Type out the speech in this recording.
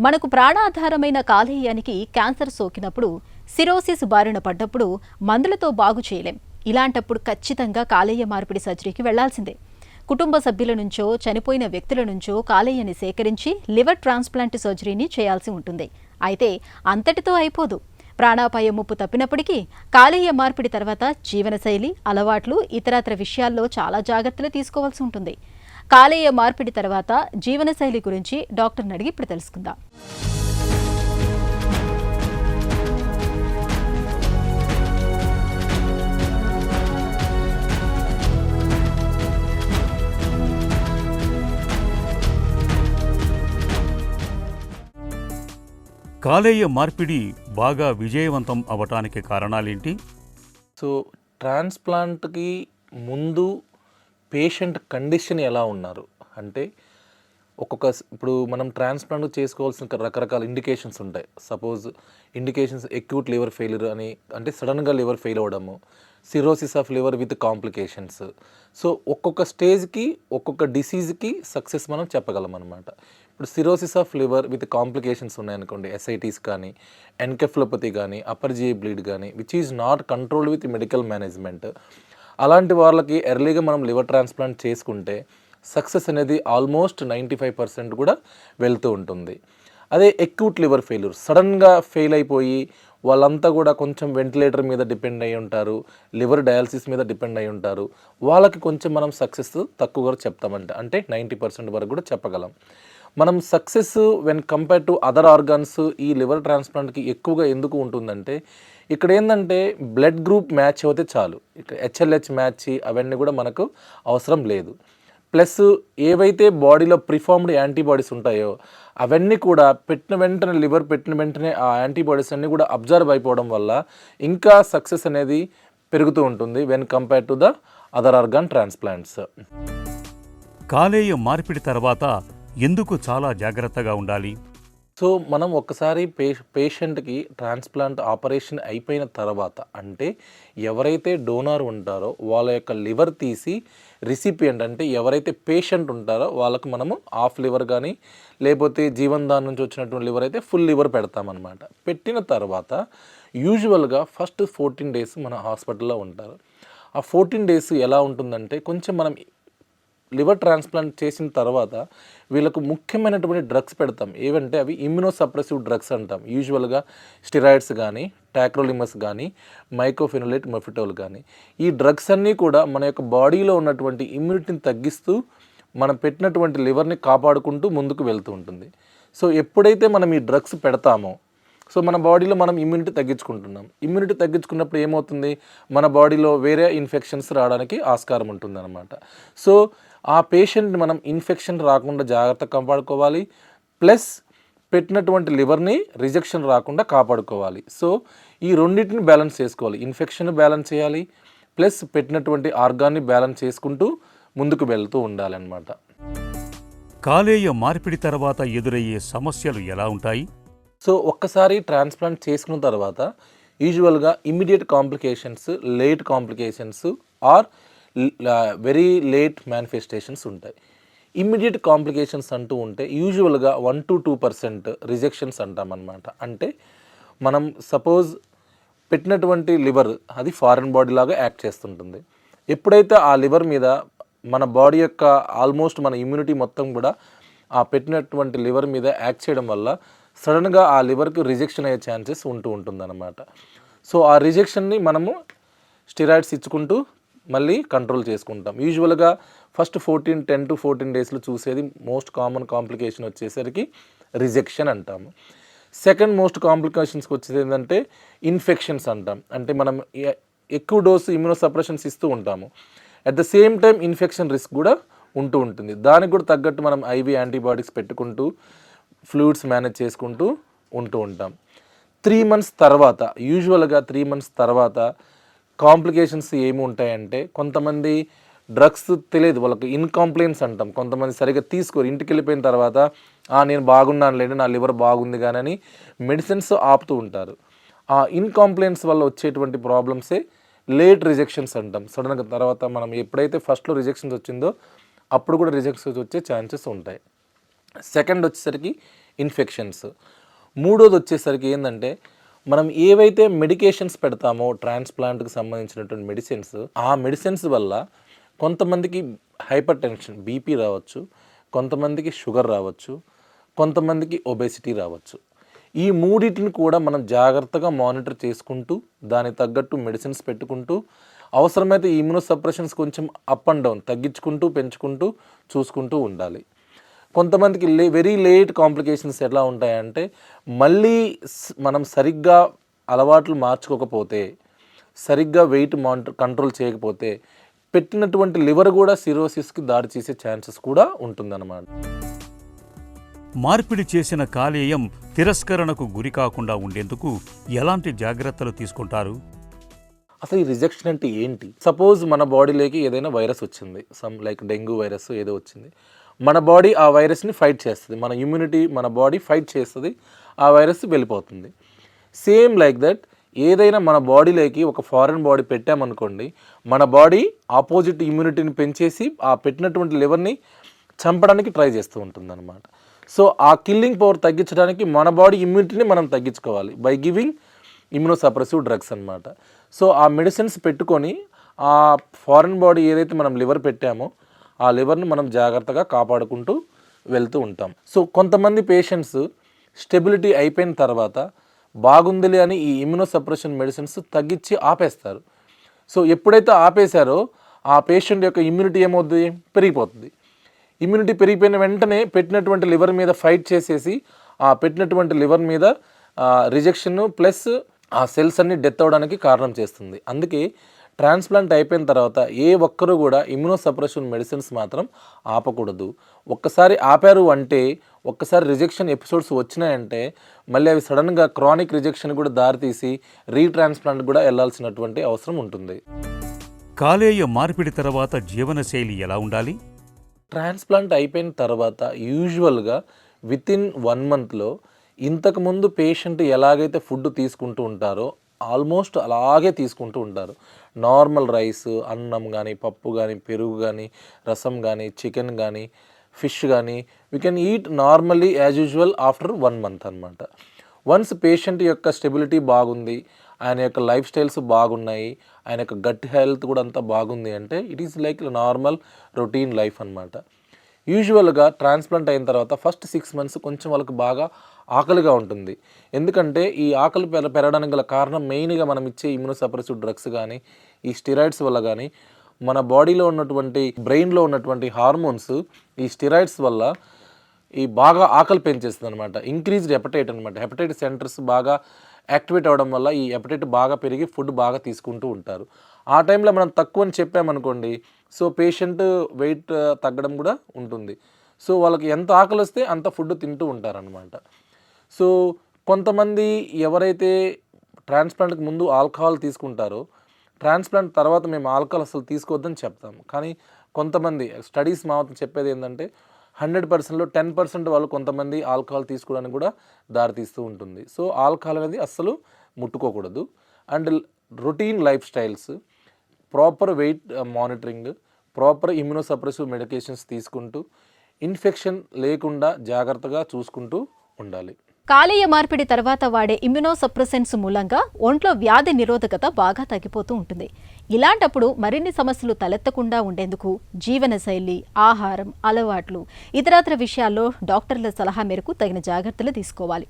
మనకు ప్రాణాధారమైన కాలేయానికి క్యాన్సర్ సోకినప్పుడు, సిరోసిస్ బారిన పడ్డప్పుడు మందులతో బాగు చేయలేం. ఇలాంటప్పుడు ఖచ్చితంగా కాలేయ మార్పిడి సర్జరీకి వెళ్లాల్సిందే. కుటుంబ సభ్యుల నుంచో చనిపోయిన వ్యక్తుల నుంచో కాలేయాన్ని సేకరించి లివర్ ట్రాన్స్ప్లాంట్ సర్జరీని చేయాల్సి ఉంటుంది. అయితే అంతటితో అయిపోదు. ప్రాణాపాయ ముప్పు తప్పినప్పటికీ కాలేయ మార్పిడి తర్వాత జీవనశైలి, అలవాట్లు, ఇతరత్ర విషయాల్లో చాలా జాగ్రత్తలు తీసుకోవాల్సి ఉంటుంది. కాలేయ మార్పిడి తర్వాత జీవనశైలి గురించి డాక్టర్ని అడిగి ఇప్పుడు తెలుసుకుందాం. కాలేయ మార్పిడి బాగా విజయవంతం అవటానికి కారణాలేంటి? సో ట్రాన్స్ప్లాంట్కి ముందు పేషెంట్ కండిషన్ ఎలా ఉన్నారు అంటే ఇప్పుడు మనం ట్రాన్స్ప్లాంట్ చేసుకోవాల్సిన రకరకాల ఇండికేషన్స్ ఉంటాయి. Suppose indications acute liver failure అని, అంటే సడన్గా లివర్ ఫెయిల్ అవ్వడము, cirrhosis of liver with complications. So ఒక్కొక్క స్టేజ్కి ఒక్కొక్క డిసీజ్కి సక్సెస్ మనం చెప్పగలం అనమాట. ఇప్పుడు cirrhosis of liver with complications ఉన్నాయనుకోండి, ఎస్ఐటీస్ కానీ, ఎన్కెఫ్లోపతి కానీ, అప్పర్ జిఐ బ్లీడ్ కానీ, which is not controlled with medical management, అలాంటి వాళ్ళకి ఎర్లీగా మనం లివర్ ట్రాన్స్ప్లాంట్ చేసుకుంటే సక్సెస్ అనేది ఆల్మోస్ట్ 95% కూడా వెళ్తూ ఉంటుంది. అదే అక్యూట్ లివర్ ఫెయిల్యూర్, సడన్గా ఫెయిల్ అయిపోయి వాళ్ళంతా కూడా కొంచెం వెంటిలేటర్ మీద డిపెండ్ అయి ఉంటారు, లివర్ డయాలసిస్ మీద డిపెండ్ అయి ఉంటారు, వాళ్ళకి కొంచెం మనం సక్సెస్ తక్కువగా చెప్తామంట, అంటే 90% వరకు కూడా చెప్పగలం. మనం success when compare to other organs ఈ లివర్ ట్రాన్స్ప్లాంట్కి ఎక్కువగా ఎందుకు ఉంటుందంటే, ఇక్కడ ఏంటంటే బ్లడ్ గ్రూప్ మ్యాచ్ అయితే చాలు, ఇక్కడ హెచ్ఎల్హెచ్ మ్యాచ్ అవన్నీ కూడా మనకు అవసరం లేదు. ప్లస్ ఏవైతే బాడీలో ప్రిఫార్మ్డ్ యాంటీబాడీస్ ఉంటాయో అవన్నీ కూడా లివర్ పెట్టిన వెంటనే ఆ యాంటీబాడీస్ అన్నీ కూడా అబ్జర్వ్ అయిపోవడం వల్ల ఇంకా సక్సెస్ అనేది పెరుగుతూ ఉంటుంది when compare to the other organ transplants. కాలేయ మార్పిడి తర్వాత ఎందుకు చాలా జాగ్రత్తగా ఉండాలి? సో మనం ఒక్కసారి పేషెంట్కి ట్రాన్స్ప్లాంట్ ఆపరేషన్ అయిపోయిన తర్వాత, అంటే ఎవరైతే డోనార్ ఉంటారో వాళ్ళ యొక్క లివర్ తీసి రిసిపియంట్, అంటే ఎవరైతే పేషెంట్ ఉంటారో వాళ్ళకు మనము హాఫ్ లివర్ కానీ లేకపోతే జీవన్ దాన్ నుంచి వచ్చినటువంటి లివర్ అయితే ఫుల్ లివర్ పెడతామన్నమాట. పెట్టిన తర్వాత యూజువల్గా ఫస్ట్ 14 days మన హాస్పిటల్లో ఉంటారు. ఆ 14 days ఎలా ఉంటుందంటే, కొంచెం మనం లివర్ ట్రాన్స్ప్లాంట్ చేసిన తర్వాత వీళ్ళకు ముఖ్యమైనటువంటి డ్రగ్స్ పెడతాం. ఏవంటే అవి ఇమ్యునోసప్రెసివ్ డ్రగ్స్ అంటాం. యూజువల్గా స్టిరాయిడ్స్ కానీ, టాక్రోలిమస్ కానీ, మైకోఫెనోలేట్, మొఫిటోల్ కానీ, ఈ డ్రగ్స్ అన్నీ కూడా మన యొక్క బాడీలో ఉన్నటువంటి ఇమ్యూనిటీని తగ్గిస్తూ మనం పెట్టినటువంటి లివర్ని కాపాడుకుంటూ ముందుకు వెళ్తూ ఉంటుంది. సో ఎప్పుడైతే మనం ఈ డ్రగ్స్ పెడతామో, సో మన బాడీలో మనం ఇమ్యూనిటీ తగ్గించుకుంటున్నాం. ఇమ్యూనిటీ తగ్గించుకున్నప్పుడు ఏమవుతుంది, మన బాడీలో వేరే ఇన్ఫెక్షన్స్ రావడానికి ఆస్కారం ఉంటుందన్నమాట. సో ఆ పేషెంట్ని మనం ఇన్ఫెక్షన్ రాకుండా జాగ్రత్తగా కాపాడుకోవాలి, ప్లస్ పెట్టినటువంటి లివర్ని రిజెక్షన్ రాకుండా కాపాడుకోవాలి. సో ఈ రెండింటిని బ్యాలెన్స్ చేసుకోవాలి. ఇన్ఫెక్షన్ బ్యాలెన్స్ చేయాలి, ప్లస్ పెట్టినటువంటి ఆర్గాన్ని బ్యాలెన్స్ చేసుకుంటూ ముందుకు వెళ్తూ ఉండాలన్నమాట. కాలేయ మార్పిడి తర్వాత ఎదురయ్యే సమస్యలు ఎలా ఉంటాయి? సో ఒక్కసారి ట్రాన్స్ప్లాంట్ చేసుకున్న తర్వాత యూజువల్గా immediate complications, late complications are very late manifestations ఉంటాయి. ఇమ్మీడియట్ కాంప్లికేషన్స్ అంటూ ఉంటే యూజువల్గా 1 to 2% రిజెక్షన్స్ అంటామన్నమాట. అంటే మనం సపోజ్ పెట్టినటువంటి లివర్ అది ఫారెన్ బాడీ లాగా యాక్ట్ చేస్తుంటుంది. ఎప్పుడైతే ఆ లివర్ మీద మన బాడీ యొక్క ఆల్మోస్ట్ మన ఇమ్యూనిటీ మొత్తం కూడా ఆ పెట్టినటువంటి లివర్ మీద యాక్ట్ చేయడం వల్ల సడన్గా ఆ లివర్కి రిజెక్షన్ అయ్యే ఛాన్సెస్ ఉంటుందన్నమాట. సో ఆ రిజెక్షన్ని మనము స్టిరాయిడ్స్ ఇచ్చుకుంటూ మళ్ళీ కంట్రోల్ చేసుకుంటాం. యూజువల్గా ఫస్ట్ 10 to 14 daysలో చూసేది మోస్ట్ కామన్ కాంప్లికేషన్ వచ్చేసరికి రిజెక్షన్ అంటాము. సెకండ్ మోస్ట్ కాంప్లికేషన్స్కి వచ్చేది ఏంటంటే ఇన్ఫెక్షన్స్ అంటాం. అంటే మనం ఎక్కువ డోసు ఇమ్యూనోసప్రెషన్స్ ఇస్తూ ఉంటాము, at the same time infection risk కూడా ఉంటుంది. దానికి కూడా తగ్గట్టు మనం ఐవి యాంటీబాడీస్ పెట్టుకుంటూ ఫ్లూయిడ్స్ మేనేజ్ చేసుకుంటూ ఉంటాం. 3 months తర్వాత, యూజువల్గా 3 months తర్వాత కాంప్లికేషన్స్ ఏమి ఉంటాయంటే, కొంతమంది డ్రగ్స్ తెలియదు, వాళ్ళకి ఇన్కాంప్లైన్స్ అంటాం. కొంతమంది సరిగ్గా తీసుకోరు, ఇంటికి వెళ్ళిపోయిన తర్వాత నేను బాగున్నాను లేండి, నా లివర్ బాగుంది కానీ మెడిసిన్స్ ఆపుతూ ఉంటారు. ఆ ఇన్కాంప్లైన్స్ వల్ల వచ్చేటువంటి ప్రాబ్లమ్సే లేట్ రిజెక్షన్స్ అంటాం. సడన్గా తర్వాత మనం ఎప్పుడైతే ఫస్ట్లో రిజెక్షన్స్ వచ్చిందో అప్పుడు కూడా రిజెక్షన్స్ వచ్చే ఛాన్సెస్ ఉంటాయి. సెకండ్ వచ్చేసరికి ఇన్ఫెక్షన్స్. మూడోది వచ్చేసరికి ఏంటంటే మనం ఏవైతే మెడికేషన్స్ పెడతామో ట్రాన్స్ప్లాంట్కి సంబంధించినటువంటి మెడిసిన్స్, ఆ మెడిసిన్స్ వల్ల కొంతమందికి హైపర్ టెన్షన్ బీపీ రావచ్చు, కొంతమందికి షుగర్ రావచ్చు, కొంతమందికి ఒబేసిటీ రావచ్చు. ఈ మూడింటిని కూడా మనం జాగ్రత్తగా మానిటర్ చేసుకుంటూ దానికి తగ్గట్టు మెడిసిన్స్ పెట్టుకుంటూ అవసరమైతే ఇమ్యూనోసప్రెషన్స్ కొంచెం అప్ అండ్ డౌన్ తగ్గించుకుంటూ పెంచుకుంటూ చూసుకుంటూ ఉండాలి. కొంతమందికి వెరీ లేట్ కాంప్లికేషన్స్ ఎలా ఉంటాయంటే మళ్ళీ మనం సరిగ్గా అలవాట్లు మార్చుకోకపోతే, సరిగ్గా వెయిట్ కంట్రోల్ చేయకపోతే పెట్టినటువంటి లివర్ కూడా సిరోసిస్కి దారి చేసే ఛాన్సెస్ కూడా ఉంటుందన్నమాట. మార్పిడి చేసిన కాలేయం తిరస్కరణకు గురి కాకుండా ఉండేందుకు ఎలాంటి జాగ్రత్తలు తీసుకుంటారు? అసలు ఈ రిజెక్షన్ అంటే ఏంటి? సపోజ్ మన బాడీలోకి ఏదైనా వైరస్ వచ్చింది, సమ్ లైక్ డెంగ్యూ వైరస్ ఏదో వచ్చింది, మన బాడీ ఆ వైరస్ని ఫైట్ చేస్తుంది, మన ఇమ్యూనిటీ మన బాడీ ఫైట్ చేస్తుంది, ఆ వైరస్ వెళ్ళిపోతుంది. సేమ్ లైక్ దట్ ఏదైనా మన బాడీలోకి ఒక ఫారిన్ బాడీ పెట్టామనుకోండి, మన బాడీ ఆపోజిట్ ఇమ్యూనిటీని పెంచేసి ఆ పెట్టినటువంటి లివర్ని చంపడానికి ట్రై చేస్తూ ఉంటుంది అనమాట. సో ఆ కిల్లింగ్ పవర్ తగ్గించడానికి మన బాడీ ఇమ్యూనిటీని మనం తగ్గించుకోవాలి బై గివింగ్ ఇమ్యూనోసప్రెసివ్ డ్రగ్స్ అనమాట. సో ఆ మెడిసిన్స్ పెట్టుకొని ఆ ఫారిన్ బాడీ ఏదైతే మనం లివర్ పెట్టామో ఆ లివర్ని మనం జాగ్రత్తగా కాపాడుకుంటూ వెళ్తూ ఉంటాం. సో కొంతమంది పేషెంట్స్ స్టెబిలిటీ అయిపోయిన తర్వాత బాగుందిలే అని ఈ ఇమ్యూనోసప్రెషన్ మెడిసిన్స్ తగ్గించి ఆపేస్తారు. సో ఎప్పుడైతే ఆపేశారో ఆ పేషెంట్ యొక్క ఇమ్యూనిటీ ఏమవుతుంది, పెరిగిపోతుంది. ఇమ్యూనిటీ పెరిగిపోయిన వెంటనే పెట్టినటువంటి లివర్ మీద ఫైట్ చేసేసి ఆ పెట్టినటువంటి లివర్ మీద రిజెక్షన్ ప్లస్ ఆ సెల్స్ అన్ని డెత్ అవ్వడానికి కారణం చేస్తుంది. అందుకే ట్రాన్స్ప్లాంట్ అయిపోయిన తర్వాత ఏ ఒక్కరు కూడా ఇమ్యూనోసప్రెషన్ మెడిసిన్స్ మాత్రం ఆపకూడదు. ఒక్కసారి ఆపారు అంటే, ఒక్కసారి రిజెక్షన్ ఎపిసోడ్స్ వచ్చినాయంటే మళ్ళీ అవి సడన్గా క్రానిక్ రిజెక్షన్ కూడా దారితీసి రీట్రాన్స్ప్లాంట్ కూడా వెళ్ళాల్సినటువంటి అవసరం ఉంటుంది. కాలేయ మార్పిడి తర్వాత జీవనశైలి ఎలా ఉండాలి? ట్రాన్స్ప్లాంట్ అయిపోయిన తర్వాత యూజువల్గా వితిన్ 1 monthలో ఇంతకుముందు పేషెంట్ ఎలాగైతే ఫుడ్ తీసుకుంటూ ఉంటారో ఆల్మోస్ట్ అలాగే తీసుకుంటూ ఉంటారు. నార్మల్ రైస్, అన్నం కానీ, పప్పు కానీ, పెరుగు కానీ, రసం కానీ, చికెన్ కానీ, ఫిష్ కానీ we can eat normally as usual after 1 month అనమాట. వన్స్ పేషెంట్ యొక్క స్టెబిలిటీ బాగుంది, ఆయన యొక్క లైఫ్ స్టైల్స్ బాగున్నాయి, ఆయన యొక్క గట్ హెల్త్ కూడా అంతా బాగుంది అంటే it is like normal routine life అనమాట. యూజువల్గా ట్రాన్స్ప్లాంట్ అయిన తర్వాత ఫస్ట్ 6 months కొంచెం వాళ్ళకి బాగా ఆకలిగా ఉంటుంది. ఎందుకంటే ఈ ఆకలి పెరగడానికి గల కారణం మెయిన్గా మనం ఇచ్చే ఇమ్యూనోసప్రెసివ్ డ్రగ్స్ కానీ, ఈ స్టెరాయిడ్స్ వల్ల కానీ, మన బాడీలో ఉన్నటువంటి బ్రెయిన్లో ఉన్నటువంటి హార్మోన్స్ ఈ స్టెరాయిడ్స్ వల్ల ఈ బాగా ఆకలి పెంచేస్తుంది అనమాట. ఇంక్రీజ్డ్ హెపటైట్ అనమాట. హెపటైట్ సెంటర్స్ బాగా యాక్టివేట్ అవ్వడం వల్ల ఈ హెపటైట్ బాగా పెరిగి ఫుడ్ బాగా తీసుకుంటూ ఉంటారు. ఆ టైంలో మనం తక్కువ అని చెప్పామనుకోండి, సో పేషెంట్ వెయిట్ తగ్గడం కూడా ఉంటుంది. సో వాళ్ళకి ఎంత ఆకలి వస్తే అంత ఫుడ్ తింటూ ఉంటారనమాట. సో కొంతమంది ఎవరైతే ట్రాన్స్ప్లాంట్కి ముందు ఆల్కహాల్ తీసుకుంటారో ట్రాన్స్ప్లాంట్ తర్వాత మేము ఆల్కహాల్ అసలు తీసుకోవద్దని చెప్తాం. కానీ కొంతమంది స్టడీస్ మాత్రం చెప్పేది ఏంటంటే 100%లో 10% వాళ్ళు కొంతమంది ఆల్కహాల్ తీసుకోవడానికి కూడా దారితీస్తూ ఉంటుంది. సో ఆల్కహాల్ అనేది అస్సలు ముట్టుకోకూడదు. And routine lifestyles, proper weight monitoring, proper immunosuppressive medications తీసుకుంటూ ఇన్ఫెక్షన్ లేకుండా జాగ్రత్తగా చూసుకుంటూ ఉండాలి. కాలేయ మార్పిడి తర్వాత వాడే ఇమ్యునోసప్రెసెంట్స్ మూలంగా ఒంట్లో వ్యాధి నిరోధకత బాగా తగ్గిపోతూ ఉంటుంది. ఇలాంటప్పుడు మరిన్ని సమస్యలు తలెత్తకుండా ఉండేందుకు జీవనశైలి, ఆహారం, అలవాట్లు, ఇతరత్ర విషయాల్లో డాక్టర్ల సలహా మేరకు తగిన జాగ్రత్తలు తీసుకోవాలి.